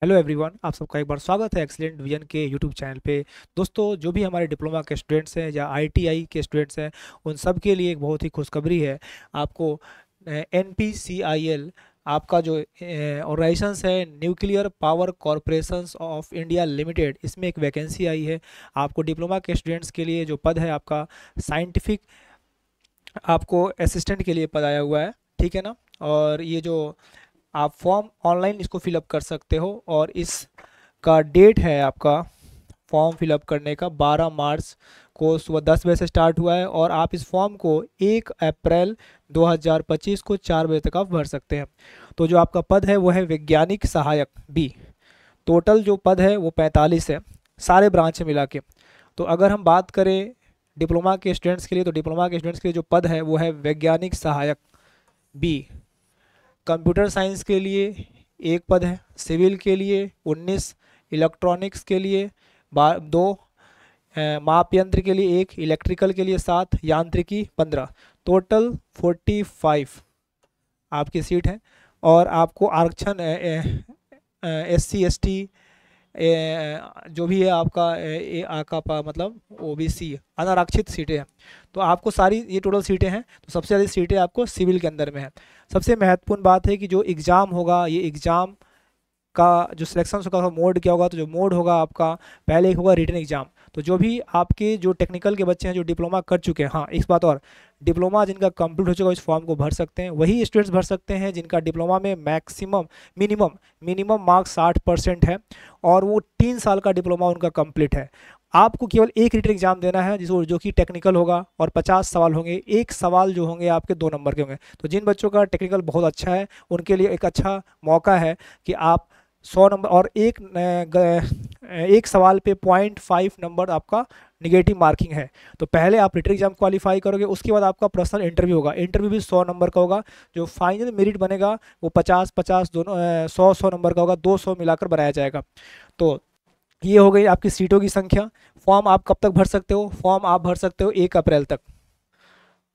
Hello everyone, आप सबका एक बार स्वागत है एक्सीलेंट विजन के यूट्यूब चैनल पे। दोस्तों, जो भी हमारे डिप्लोमा के स्टूडेंट्स हैं या आईटीआई के स्टूडेंट्स हैं, उन सब के लिए एक बहुत ही खुशखबरी है। आपको एनपीसीआईएल आपका जो ऑर्गेनाइजेशंस है, nuclear power corporations of India limited, इसमें एक वैकेंसी आई है। आपको डिप्लोमा के स्टूडेंट्स के लिए जो पद है आपका साइंटिफिक, आपको असिस्टेंट के लिए पद आया हुआ है, ठीक है ना। और ये जो आप फॉर्म ऑनलाइन इसको फिलअप कर सकते हो, और इसका डेट है आपका फॉर्म फिलअप करने का 12 मार्च को सुबह 10 बजे से स्टार्ट हुआ है। और आप इस फॉर्म को 1 अप्रैल 2025 को 4 बजे तक आप भर सकते हैं। तो जो आपका पद है वो है वैज्ञानिक सहायक बी। टोटल जो पद है वो 45 है, सारे ब्रांच में मिला के। तो अगर हम बात करें डिप्लोमा के स्टूडेंट्स के लिए, तो डिप्लोमा के स्टूडेंट्स के लिए जो पद है वो है वैज्ञानिक सहायक बी। कंप्यूटर साइंस के लिए एक पद है, सिविल के लिए 19, इलेक्ट्रॉनिक्स के लिए 2, माप यंत्र के लिए 1, इलेक्ट्रिकल के लिए 7, यांत्रिकी 15, टोटल 45 आपकी सीट है। और आपको आरक्षण SC ST जो भी है आपका आका मतलब OBC अनारक्षित सीटें हैं। तो आपको सारी ये टोटल सीटें हैं, तो सबसे ज़्यादा सीटें आपको सिविल के अंदर में है। सबसे महत्वपूर्ण बात है कि जो एग्ज़ाम होगा, ये एग्ज़ाम का जो सिलेक्शन होगा मोड क्या होगा। तो जो मोड होगा आपका, पहले एक होगा रिटन एग्जाम। तो जो भी आपके जो टेक्निकल के बच्चे हैं जो डिप्लोमा कर चुके हैं, हाँ एक बात और, डिप्लोमा जिनका कंप्लीट हो चुका है इस फॉर्म को भर सकते हैं। वही स्टूडेंट्स भर सकते हैं जिनका डिप्लोमा में मिनिमम मार्क्स 60% है और वो 3 साल का डिप्लोमा उनका कंप्लीट है। आपको केवल एक रिटन एग्जाम देना है जिसको जो कि टेक्निकल होगा, और 50 सवाल होंगे। एक सवाल जो होंगे आपके 2 नंबर के होंगे। तो जिन बच्चों का टेक्निकल बहुत अच्छा है उनके लिए एक अच्छा मौका है कि आप 100 नंबर और एक सवाल पे 0.5 नंबर आपका निगेटिव मार्किंग है। तो पहले आप रिटन एग्जाम क्वालिफाई करोगे, उसके बाद आपका पर्सनल इंटरव्यू होगा। इंटरव्यू भी 100 नंबर का होगा। जो फाइनल मेरिट बनेगा वो 50-50 दोनों 100-100 नंबर का होगा, 200 मिलाकर बनाया जाएगा। तो ये हो गई आपकी सीटों की संख्या। फॉर्म आप कब तक भर सकते हो? फॉर्म आप भर सकते हो 1 अप्रैल तक,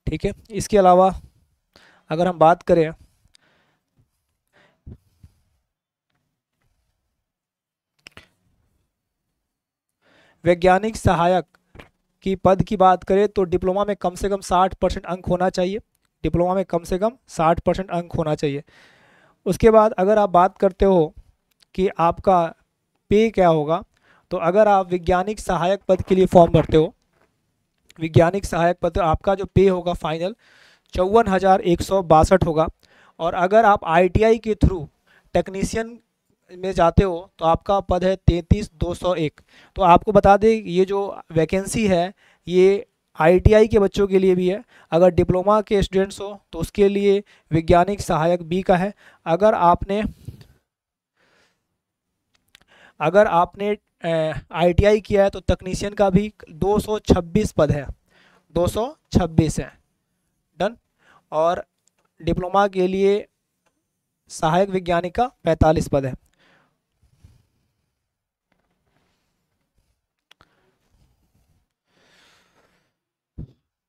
ठीक है। इसके अलावा अगर हम बात करें वैज्ञानिक सहायक की पद की बात करें, तो डिप्लोमा में कम से कम 60% अंक होना चाहिए। डिप्लोमा में कम से कम 60% अंक होना चाहिए। उसके बाद अगर आप बात करते हो कि आपका पे क्या होगा, तो अगर आप वैज्ञानिक सहायक पद के लिए फॉर्म भरते हो, वैज्ञानिक सहायक पद, आपका जो पे होगा फाइनल 54,162 होगा। और अगर आप ITI के थ्रू टेक्नीशियन में जाते हो तो आपका पद है 33,201। तो आपको बता दें ये जो वैकेंसी है ये ITI के बच्चों के लिए भी है। अगर डिप्लोमा के स्टूडेंट्स हो तो उसके लिए वैज्ञानिक सहायक बी का है। अगर आपने ITI किया है तो तकनीशियन का भी 226 पद है, 226 है। डन। और डिप्लोमा के लिए सहायक वैज्ञानिक का 45 पद है।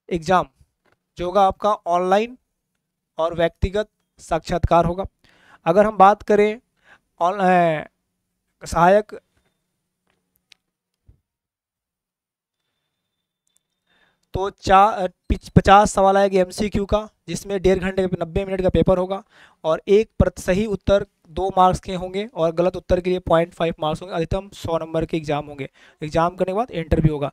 एग्ज़ाम जो होगा आपका ऑनलाइन और व्यक्तिगत साक्षात्कार होगा। अगर हम बात करें सहायक, तो 50 सवाल आएंगे MCQ का, जिसमें 1.5 घंटे 90 मिनट का पेपर होगा। और एक प्रति सही उत्तर 2 मार्क्स के होंगे, और गलत उत्तर के लिए 0.5 मार्क्स होंगे। अधिकतम 100 नंबर के एग्जाम होंगे। एग्जाम करने के बाद इंटरव्यू होगा।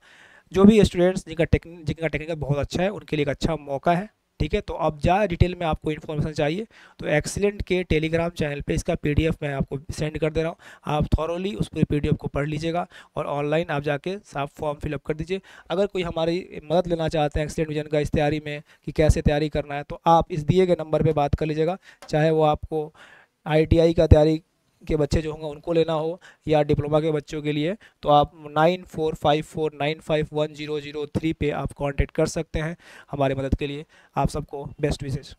जो भी स्टूडेंट्स जिनका टेक्निकल बहुत अच्छा है उनके लिए एक अच्छा मौका है, ठीक है। तो अब ज़्यादा डिटेल में आपको इन्फॉर्मेशन चाहिए तो एक्सीलेंट के टेलीग्राम चैनल पे इसका PDF मैं आपको सेंड कर दे रहा हूँ। आप थॉरोली उस पूरे PDF को पढ़ लीजिएगा और ऑनलाइन आप जाके साफ फॉर्म फिलअप कर दीजिए। अगर कोई हमारी मदद लेना चाहते हैं एक्सीलेंट विजन का इस तैयारी में कि कैसे तैयारी करना है, तो आप इस दिए गए नंबर पर बात कर लीजिएगा। चाहे वो आपको ITI का तैयारी के बच्चे जो होंगे उनको लेना हो या डिप्लोमा के बच्चों के लिए, तो आप 9454951003 पे आप कांटेक्ट कर सकते हैं हमारी मदद के लिए। आप सबको बेस्ट विशेष।